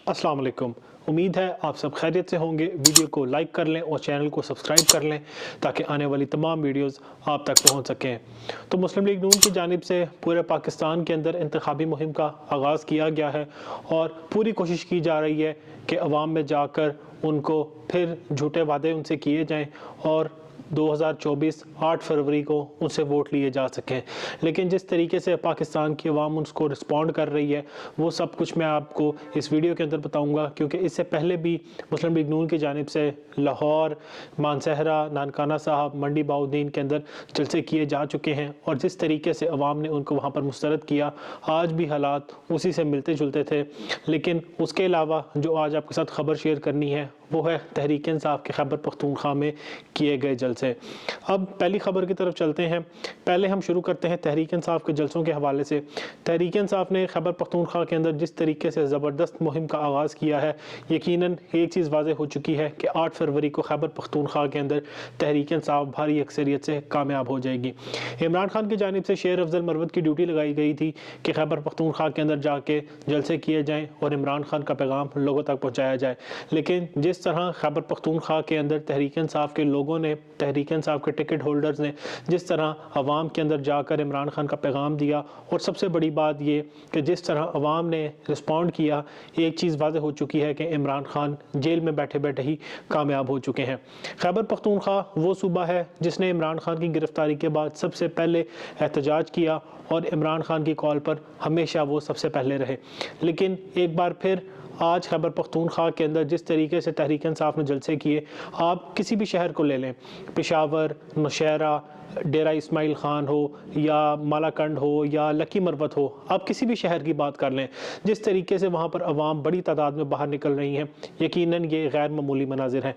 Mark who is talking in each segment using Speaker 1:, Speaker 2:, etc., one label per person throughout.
Speaker 1: अस्सलाम वालेकुम। उम्मीद है आप सब खैरियत से होंगे। वीडियो को लाइक कर लें और चैनल को सब्सक्राइब कर लें ताकि आने वाली तमाम वीडियोस आप तक पहुंच सकें। तो मुस्लिम लीग नून की जानिब से पूरे पाकिस्तान के अंदर इंतखाबी मुहिम का आगाज़ किया गया है और पूरी कोशिश की जा रही है कि अवाम में जाकर उनको फिर झूठे वादे उनसे किए जाएँ और 2024 8 फरवरी को उनसे वोट लिए जा सकें। लेकिन जिस तरीके से पाकिस्तान की अवाम उसको रिस्पॉन्ड कर रही है वो सब कुछ मैं आपको इस वीडियो के अंदर बताऊंगा, क्योंकि इससे पहले भी मुस्लिम लीग नून की जानिब से लाहौर, मानसहरा, नानकाना साहब, मंडी बाउद्दीन के अंदर जलसे किए जा चुके हैं और जिस तरीके से अवाम ने उनको वहाँ पर मुस्तरद किया, आज भी हालात उसी से मिलते जुलते थे। लेकिन उसके अलावा जो आज आपके साथ ख़बर शेयर करनी है वो है तहरीक इंसाफ के खैबर पख्तूनख्वा में किए गए जलसे। अब पहली खबर की तरफ चलते हैं। पहले हम शुरू करते हैं तहरीक इंसाफ के जलसों के हवाले से। तहरीक इंसाफ ने खैबर पख्तूनख्वा के अंदर जिस तरीके से ज़बरदस्त मुहिम का आगाज़ किया है, यकीनन एक चीज़ वाज़ेह हो चुकी है कि 8 फरवरी को खैबर पख्तूनख्वा के अंदर तहरीक इंसाफ भारी अक्सरियत से कामयाब हो जाएगी। इमरान खान की जानिब से शेर अफजल मरवत की ड्यूटी लगाई गई थी कि खैबर पख्तूनख्वा के अंदर जाके जलसे किए जाएँ और इमरान खान का पैगाम लोगों तक पहुँचाया जाए। लेकिन जिस तरह खैबर पख्तूनख्वा के अंदर तहरीक इंसाफ के लोगों ने, तहरीक इंसाफ के टिकट होल्डर्स ने जिस तरह अवाम के अंदर जाकर इमरान खान का पैगाम दिया, और सबसे बड़ी बात ये कि जिस तरह अवाम ने रिस्पॉन्ड किया, एक चीज़ वाज़ेह हो चुकी है कि इमरान खान जेल में बैठे बैठे ही कामयाब हो चुके हैं। खैबर पख्तूनख्वा वो सूबा है जिसने इमरान खान की गिरफ्तारी के बाद सबसे पहले एहतजाज किया और इमरान खान की कॉल पर हमेशा वो सबसे पहले रहे। लेकिन एक बार फिर आज खैबर पख्तूनख्वा के अंदर जिस तरीके से तहरीक इंसाफ ने जलसे किए, आप किसी भी शहर को ले लें, पेशावर, नौशहरा, डेरा इस्माइल खान हो या मालाकंड हो या लकी मरवत हो, आप किसी भी शहर की बात कर लें, जिस तरीके से वहाँ पर अवाम बड़ी तादाद में बाहर निकल रही हैं, यकीनन ये गैर मामूली मनाजिर हैं।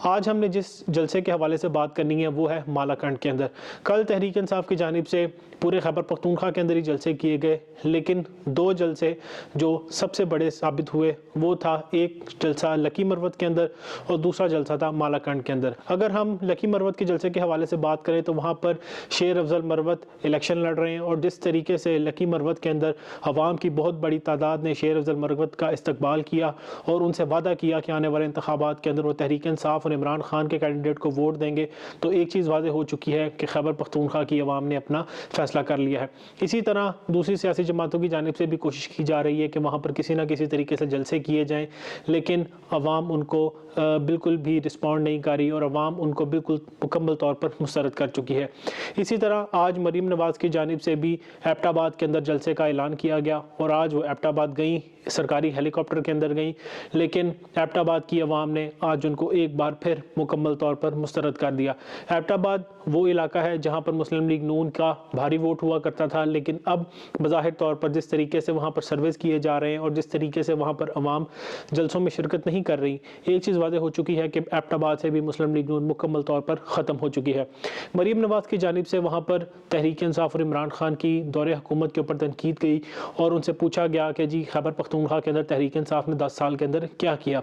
Speaker 1: आज हमने जिस जलसे के हवाले से बात करनी है वो है मालाकंड के अंदर। कल तहरीक इंसाफ की जानिब से पूरे खैबर पख्तूनख्वा के अंदर ही जलसे किए गए, लेकिन दो जलसे जो सबसे बड़े साबित हुए वो था, एक जलसा लकी मरवत के अंदर और दूसरा जलसा था मालाकंड के अंदर। अगर हम लकी मरवत के जलसे के हवाले से बात करें तो वहाँ पर शेर अफजल मरवत इलेक्शन लड़ रहे हैं और जिस तरीके से लकी मरवत के अंदर अवाम की बहुत बड़ी तादाद ने शेर अफजल मरवत का इस्तकबाल किया और उनसे वादा किया कि आने वाले इंतखाबात के अंदर वो तहरीक इंसाफ और इमरान खान के कैंडिडेट को वोट देंगे, तो एक चीज़ वाज़ेह हो चुकी है कि खैबर पख्तूनख्वा की अवाम ने अपना फैसला कर लिया है। इसी तरह दूसरी सियासी जमातों की जानिब से भी कोशिश की जा रही है कि वहाँ पर किसी न किसी तरीके से जलसे किए जाएँ, लेकिन अवाम उनको बिल्कुल भी रिस्पॉन्ड नहीं कर रही और अवाम उनको बिल्कुल मुकम्मल तौर पर मुस्तरद कर चुकी है। इसी तरह आज मरीम नवाज़ की जानिब से भी एबटाबाद के अंदर जलसे का ऐलान किया गया और आज वो एबटाबाद गई, सरकारी हेलीकॉप्टर के अंदर गई, लेकिन एबटाबाद की अवाम ने आज उनको एक बार फिर मुकम्मल तौर पर मुस्तरद कर दिया। एबटाबाद वो इलाका है जहाँ पर मुस्लिम लीग नून का भारी वोट हुआ करता था, लेकिन अब बज़ाहिर तौर पर जिस तरीके से वहाँ पर सर्विस किए जा रहे हैं और जिस तरीके से वहाँ पर अवाम जलसों में शिरकत नहीं कर रही, एक चीज़ वाज़ेह हो चुकी है कि एबटाबाद से भी मुस्लिम लीग नून मुकम्मल तौर पर ख़त्म हो चुकी है। मरीम नवाज़ की जानिब से वहाँ पर तहरीक इंसाफ और इमरान खान की दौरे हुकूमत के ऊपर तनकीद गई और उनसे पूछा गया कि जी खैबर पख्तूनख्वा के अंदर तहरीक इंसाफ ने 10 साल के अंदर क्या किया।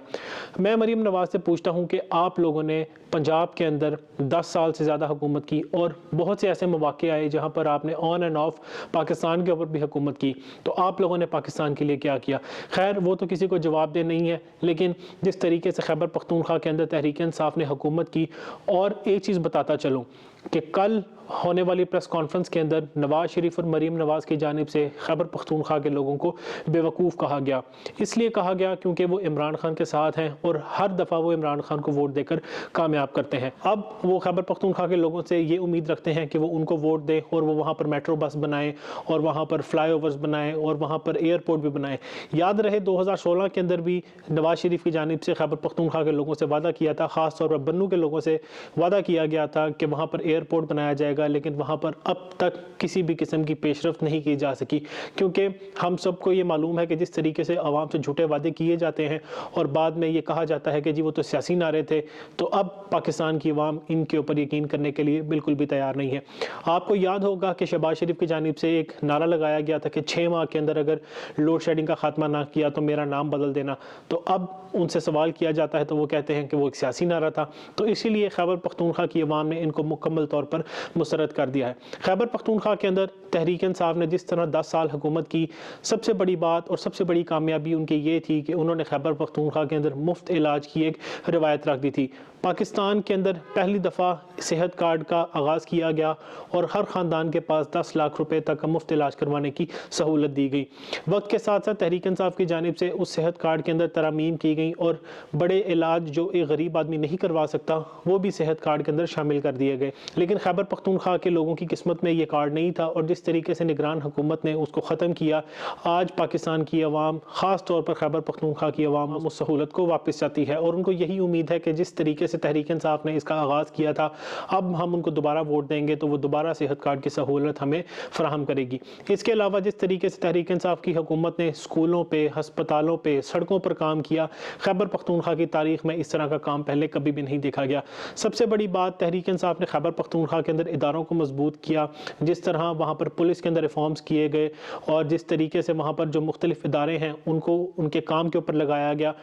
Speaker 1: मैं मरीम नवाज़ से पूछता हूँ कि आप लोगों ने पंजाब के अंदर 10 साल से ज़्यादा हुकूमत की और बहुत से ऐसे मौके आए जहाँ पर आपने ऑन एंड ऑफ पाकिस्तान के ऊपर भी हुकूमत की, तो आप लोगों ने पाकिस्तान के लिए क्या किया? खैर वो तो किसी को जवाब दे नहीं है, लेकिन जिस तरीके से खैबर पख्तूनख्वा के अंदर तहरीक इंसाफ ने हुकूमत की, और एक चीज़ बताता चलूँ कि कल होने वाली प्रेस कॉन्फ्रेंस के अंदर नवाज़ शरीफ और मरीम नवाज़ की जानिब से खैबर पख्तूनख्वा के लोगों को बेवकूफ़ कहा गया। इसलिए कहा गया क्योंकि वो इमरान खान के साथ हैं और हर दफ़ा वो इमरान खान को वोट देकर कामयाब करते हैं। अब वो खैबर पख्तूनख्वा के लोगों से ये उम्मीद रखते हैं कि वो उनको वोट दें और वो वहाँ पर मेट्रो बस बनाएं और वहाँ पर फ्लाई ओवर्स बनाएं और वहाँ पर एयरपोर्ट भी बनाएं। याद रहे 2016 के अंदर भी नवाज़ शरीफ की जानिब से खैबर पख्तूनख्वा के लोगों से वादा किया था, ख़ास तौर पर बन्नू के लोगों से वादा किया गया था कि वहाँ पर एयरपोर्ट बनाया जाएगा, लेकिन वहाँ पर अब तक किसी भी किस्म की पेशरफ्त नहीं की जा सकी, क्योंकि हम सबको ये मालूम है कि जिस तरीके से आवाम से झूठे वादे किए जाते हैं और बाद में ये कहा जाता है कि जी वो तो सियासी नारे थे, तो अब पाकिस्तान की आवाम इनके ऊपर यकीन करने के लिए बिल्कुल भी तैयार नहीं है। आपको याद होगा कि शहबाज शरीफ की जानिब से एक नारा लगाया गया था कि 6 माह के अंदर अगर लोड शेडिंग का खात्मा ना किया तो मेरा नाम बदल देना, तो अब उनसे सवाल किया जाता है तो वो कहते हैं कि वो एक सियासी नारा था। तो इसीलिए खैबर पख्तूनख्वा की अवाम ने इनको मुकम्मल मुकम्मल तौर पर मुस्तरद कर दिया है। खैबर पख्तूनख्वा के अंदर तहरीक इंसाफ ने जिस तरह 10 साल हुकूमत की, सबसे बड़ी बात और सबसे बड़ी कामयाबी उनकी ये थी कि उन्होंने खैबर पख्तूनख्वा के अंदर मुफ्त इलाज की एक रिवायत रख दी थी। पाकिस्तान के अंदर पहली दफ़ा सेहत कार्ड का आगाज़ किया गया और हर ख़ानदान के पास 10 लाख रुपए तक का मुफ्त इलाज करवाने की सहूलत दी गई। वक्त के साथ साथ तहरीक इंसाफ की जानिब से उस सेहत कार्ड के अंदर तरामीम की गई और बड़े इलाज जो एक गरीब आदमी नहीं करवा सकता वो भी सेहत कार्ड के अंदर शामिल कर दिए गए। लेकिन खैबर पख्तूनख्वा के लोगों की किस्मत में ये कार्ड नहीं था और जिस तरीके से निगरान हुकूमत ने उसको ख़त्म किया, आज पाकिस्तान की अवाम, ख़ास तौर पर खैबर पख्तूनख्वा की अवाम उस सहूलत को वापस चाहती है और उनको यही उम्मीद है कि जिस तरीके से तहरीक इंसाफ ने इसका आगाज़ किया था, अब हम उनको दोबारा वोट देंगे तो वो दोबारा सेहत कार्ड की सहूलत हमें फराहम करेगी। इसके अलावा जिस तरीके से तहरीक इंसाफ की हुकूमत ने स्कूलों पे, हस्पतालों पे, सड़कों पर काम किया, खैबर पख्तूनख्वा की तारीख में इस तरह का काम पहले कभी भी नहीं देखा गया। सबसे बड़ी बात, तहरीक इंसाफ ने खैबर पख्तूनख्वा के अंदर इदारों को मजबूत किया। जिस तरह वहाँ पर पुलिस के अंदर रिफॉर्म्स किए गए और जिस तरीके से वहाँ पर जो मुख्तलिफ इदारे हैं उनको उनके काम के ऊपर लगाया गया।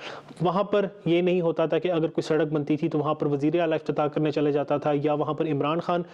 Speaker 1: वहाँ पर ये नहीं होता था कि अगर कोई सड़क बनती थी तो वहाँ पर वज़ीर आला इफ्तिताह करने चले जाता था या वहाँ पर इमरान खान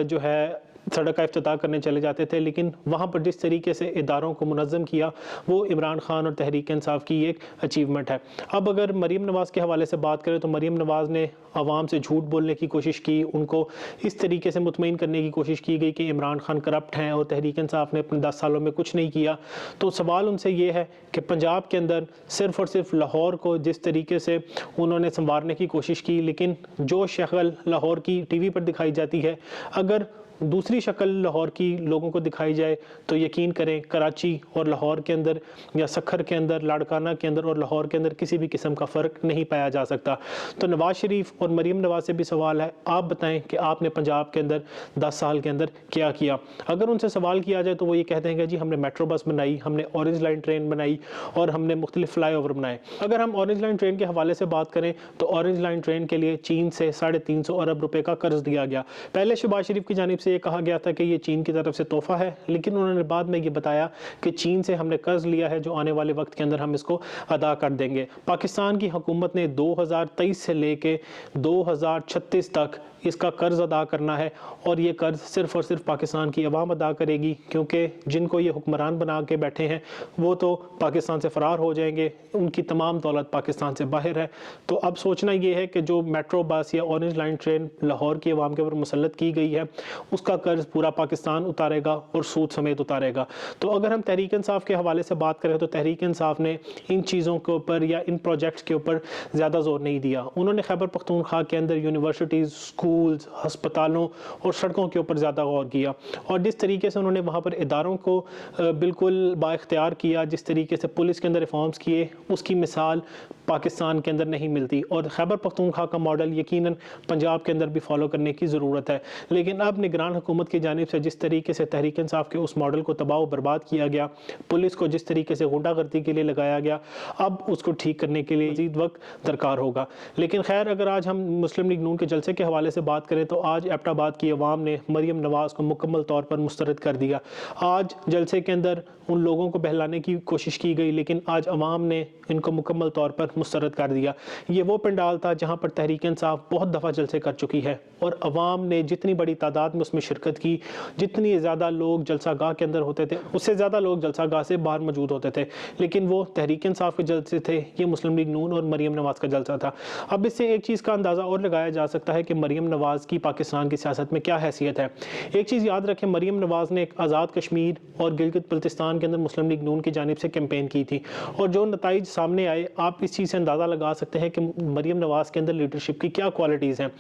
Speaker 1: जो है सड़क का इफ्तिताह करने चले जाते थे, लेकिन वहाँ पर जिस तरीके से इदारों को मुनज़्ज़म किया वो इमरान खान और तहरीक इंसाफ की एक अचीवमेंट है। अब अगर मरीम नवाज़ के हवाले से बात करें तो मरीम नवाज़ ने आवाम से झूठ बोलने की कोशिश की, उनको इस तरीके से मुतमईन करने की कोशिश की गई कि इमरान खान करप्ट हैं और तहरीक इंसाफ ने अपने 10 सालों में कुछ नहीं किया। तो सवाल उनसे ये है कि पंजाब के अंदर सिर्फ़ और सिर्फ लाहौर को जिस तरीके से उन्होंने संवारने की कोशिश की, लेकिन जो शक्ल लाहौर की टीवी पर दिखाई जाती है, अगर दूसरी शक्ल लाहौर की लोगों को दिखाई जाए तो यकीन करें कराची और लाहौर के अंदर या सखर के अंदर, लाड़काना के अंदर और लाहौर के अंदर किसी भी किस्म का फ़र्क नहीं पाया जा सकता। तो नवाज़ शरीफ और मरीम नवाज़ से भी सवाल है, आप बताएं कि आपने पंजाब के अंदर 10 साल के अंदर क्या किया। अगर उनसे सवाल किया जाए तो वो ये कहते हैं कि जी हमने मेट्रो बस बनाई, हमने ऑरेंज लाइन ट्रेन बनाई और हमने मुख्तलिफ फ्लाई ओवर बनाए। अगर हम ऑरेंज लाइन ट्रेन के हवाले से बात करें तो ऑरेंज लाइन ट्रेन के लिए चीन से 350 अरब रुपये का कर्ज दिया गया। पहले शहबाज शरीफ की जानिब से ये कहा गया था कि ये चीन की तरफ से तोहफा है, लेकिन उन्होंने बाद में ये बताया कि चीन से हमने कर्ज लिया है जो आने वाले वक्त के अंदर हम इसको अदा कर देंगे। पाकिस्तान की हुकूमत ने 2023 से लेके 2036 तक इसका कर्ज अदा करना है और ये कर्ज सिर्फ और सिर्फ पाकिस्तान की अवाम अदा करेगी, क्योंकि जिनको ये हुक्मरान बना के बैठे हैं वो तो पाकिस्तान से फ़रार हो जाएंगे, उनकी तमाम दौलत पाकिस्तान से बाहर है। तो अब सोचना ये है कि जो मेट्रो बस या ऑरेंज लाइन ट्रेन लाहौर की अवाम के ऊपर मुसल्लत की गई है उसका कर्ज पूरा पाकिस्तान उतारेगा और सूद समेत उतारेगा। तो अगर हम तहरीक इंसाफ के हवाले से बात करें तो तहरीक इंसाफ ने इन चीज़ों के ऊपर या इन प्रोजेक्ट्स के ऊपर ज़्यादा जोर नहीं दिया। उन्होंने खैबर पख्तूनख्वा के अंदर यूनिवर्सिटीज़, स्कूल्स, हस्पतालों और सड़कों के ऊपर ज़्यादा गौर किया और जिस तरीके से उन्होंने वहाँ पर इदारों को बिल्कुल बाइख्तियार किया, जिस तरीके से पुलिस के अंदर रिफॉर्म्स किए, उसकी मिसाल पाकिस्तान के अंदर नहीं मिलती और खैबर पख्तूनख्वा का मॉडल यकीनन पंजाब के अंदर भी फॉलो करने की ज़रूरत है। लेकिन अब निगरान हुकूमत की जानिब से जिस तरीके से तहरीक इंसाफ के उस मॉडल को तबाह बर्बाद किया गया, पुलिस को जिस तरीके से गुंडागर्दी के लिए लगाया गया, अब उसको ठीक करने के लिए मज़ीद वक्त दरकार होगा। लेकिन खैर, अगर आज हम मुस्लिम लीग नून के जलसे के हवाले से बात करें तो आज एबटाबाद की अवाम ने मरीम नवाज़ को मुकम्मल तौर पर मुस्तरद कर दिया। आज जलसे के अंदर उन लोगों को बहलाने की कोशिश की गई, लेकिन आज अवाम ने इनको मुकम्मल तौर पर मुस्तरद कर दिया। ये वो पंडाल था जहाँ पर तहरीक इंसाफ बहुत दफ़ा जलसे कर चुकी है और अवाम ने जितनी बड़ी तादाद में उसमें शिरकत की, जितनी ज़्यादा लोग जलसागाह के अंदर होते थे उससे ज़्यादा लोग जलसागाह से बाहर मौजूद होते थे, लेकिन वो तहरीक इंसाफ के जलसे थे, ये मुस्लिम लीग नून और मरीम नवाज़ का जलसा था। अब इससे एक चीज़ का अंदाज़ा और लगाया जा सकता है कि मरीम नवाज़ की पाकिस्तान की सियासत में क्या हैसियत है। एक चीज़ याद रखें, मरीम नवाज़ ने एक आज़ाद कश्मीर और गिलगित बल्तिस्तान के अंदर मुस्लिम लीग नून की जानिब से कैंपेन की थी और जो नताइज सामने आए, आप इस चीज़ से अंदाज़ा लगा सकते हैं कि मरीम नवाज़ के अंदर लीडरशिप की क्या क्वालिटीज़ हैं।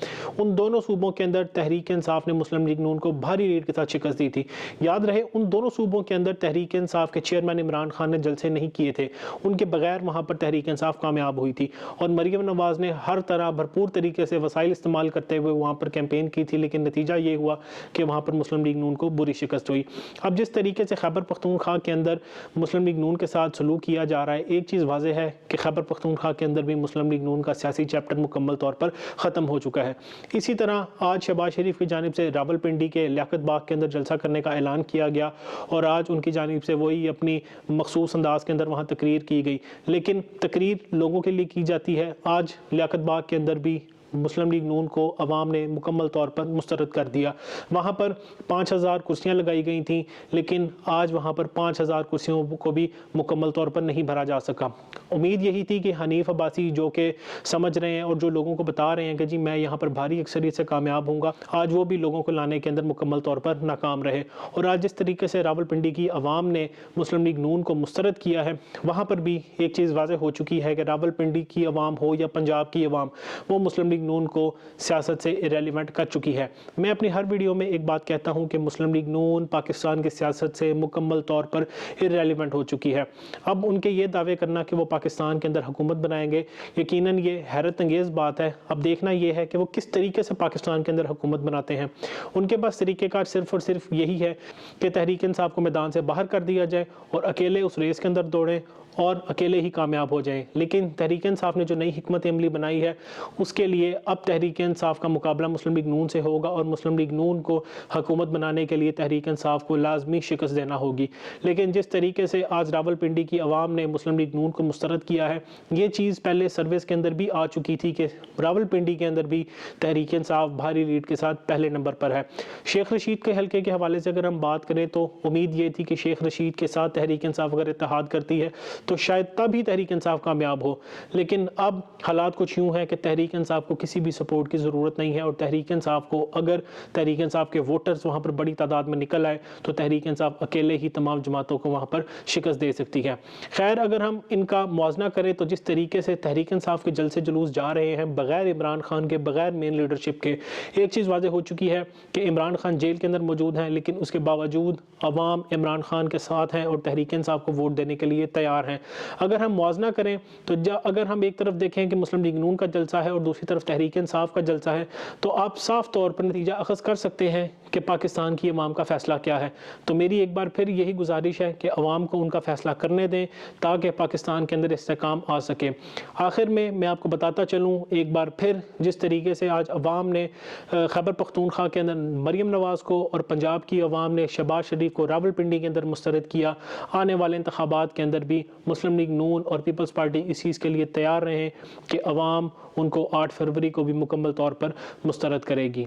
Speaker 1: उन दोनों सूबों के अंदर तहरीक इंसाफ ने मुस्लिम लीग नून को भारी लीड के साथ शिकस्त दी थी। याद रहे, उन दोनों सूबों के अंदर तहरीक इंसाफ के चेयरमैन इमरान खान ने जलसे नहीं किए थे, उनके बगैर वहाँ पर तहरीक इंसाफ कामयाब हुई थी और मरीम नवाज़ ने हर तरह भरपूर तरीके से वसाइल इस्तेमाल करते हुए वहाँ पर कैंपेन की थी, लेकिन नतीजा ये हुआ कि वहाँ पर मुस्लिम लीग नून को बुरी शिकस्त हुई। अब जिस तरीके से खैबर पख्तूनख्वा के अंदर मुस्लिम लीग नून के साथ सलूक किया जा रहा है, एक चीज़ वाज़ेह है कि खैबर पख्तूनख्वा के अंदर भी मुस्लिम लीग नून का सियासी चैप्टर मुकम्मल तौर पर ख़त्म हो चुका है। इसी तरह आज शहबाज शरीफ की जानिब से रावलपिंडी के लियाकत बाग के अंदर जलसा करने का ऐलान किया गया और आज उनकी जानिब से वही अपनी मखसूस अंदाज के अंदर वहाँ तकरीर की गई, लेकिन तकरीर लोगों के लिए की जाती है। आज लियाकत बाग के अंदर भी مسلم لیگ نون کو عوام نے مکمل طور پر مسترد کر دیا۔ وہاں پر 5000 کرسیاں لگائی گئی تھیں، لیکن آج وہاں پر 5000 کرسیوں کو بھی مکمل طور پر نہیں بھرا جا سکا۔ امید یہی تھی کہ حنیف عباسی جو کہ سمجھ رہے ہیں اور جو لوگوں کو بتا رہے ہیں کہ جی میں یہاں پر بھاری اکثریت سے کامیاب ہوں گا، آج وہ بھی لوگوں کو لانے کے اندر مکمل طور پر ناکام رہے۔ اور آج جس طریقے سے راولپنڈی کی عوام نے مسلم لیگ نون کو مسترد کیا ہے، وہاں پر بھی ایک چیز واضح ہو چکی ہے کہ راولپنڈی کی عوام ہو یا پنجاب کی عوام، وہ مسلم لیگ نون کو سیاست سے ارریلیونٹ کر چکی ہے۔ میں اپنی ہر ویڈیو میں ایک بات کہتا ہوں کہ مسلم لیگ نون پاکستان کی سیاست سے مکمل طور پر ارریلیونٹ ہو چکی ہے۔ اب ان کے یہ دعوے کرنا کہ وہ پاکستان کے اندر حکومت بنائیں گے، یقیناً یہ حیرت انگیز بات ہے۔ اب دیکھنا یہ ہے کہ وہ کس طریقے سے پاکستان کے اندر حکومت بناتے ہیں۔ ان کے پاس طریقہ کار صرف اور صرف یہی ہے کہ تحریک انصاف کو میدان سے باہر کر دیا جائے اور اکیلے اس ریس کے اندر دوڑیں اور اکیلے ہی کامیاب ہو جائیں۔ لیکن تحریک انصاف نے جو نئی حکمت عملی بنائی ہے، اس کے لیے اب تحریک انصاف کا مقابلہ مسلم لیگ نون سے ہوگا، اور مسلم لیگ نون کو حکومت بنانے کے لیے تحریک انصاف کو لازمی شکست دینا ہوگی۔ لیکن جس طریقے سے آج راولپنڈی کی عوام نے مسلم لیگ نون کو مسترد کیا ہے، یہ چیز پہلے سروس کے اندر بھی آ چکی تھی کہ راولپنڈی کے اندر بھی تحریک انصاف بھاری لیڈ کے ساتھ پہلے نمبر پر ہے۔ شیخ رشید کے حلقے کے حوالے سے اگر ہم بات کریں تو امید یہ تھی کہ شیخ رشید کے ساتھ تحریک انصاف اگر اتحاد کرتی ہے تو شاید تب ہی تحریک انصاف کامیاب ہو، لیکن اب حالات کچھ یوں ہیں کہ تحریک انصاف کو کسی بھی سپورٹ کی ضرورت نہیں ہے، اور تحریک انصاف کو اگر تحریک انصاف کے ووٹرز وہاں پر بڑی تعداد میں نکل آئے تو تحریک انصاف اکیلے ہی تمام جماعتوں کو وہاں پر شکست دے سکتی ہے۔ خیر، اگر ہم ان کا موازنہ کریں تو جس طریقے سے تحریک انصاف کے جلسے جلوس جا رہے ہیں بغیر عمران خان کے، بغیر مین لیڈرشپ کے، ایک چیز واضح ہو چکی ہے کہ عمران خان جیل کے اندر موجود ہیں، لیکن اس کے باوجود عوام عمران خان کے ساتھ ہیں اور تحریک انصاف کو ووٹ دینے کے لیے تیار ہیں۔ اگر ہم موازنہ کریں تو اگر ہم ایک طرف دیکھیں کہ مسلم لیگ نون کا جلسہ ہے اور دوسری طرف تحریک انصاف کا جلسہ ہے، تو آپ صاف طور پر نتیجہ اخذ کر سکتے ہیں کہ پاکستان کی عوام کا فیصلہ کیا ہے۔ تو میری ایک بار پھر یہی گزارش ہے کہ عوام کو ان کا فیصلہ کرنے دیں تاکہ پاکستان کے اندر استحکام آ سکے۔ آخر میں آپ کو بتاتا چلوں ایک بار پھر، جس طریقے سے آج عوام نے خیبر پختونخوا کے اندر مریم نواز کو اور پنجاب کی عوام نے شہباز شریف کو راولپنڈی کے اندر مسترد کیا، آنے والے انتخابات کے اندر بھی مسلم لیگ نون اور پیپلز پارٹی اس چیز کے لیے تیار رہیں کہ عوام ان کو 8 فروری کو بھی مکمل طور پر مسترد کرے گی۔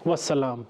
Speaker 1: والسلام۔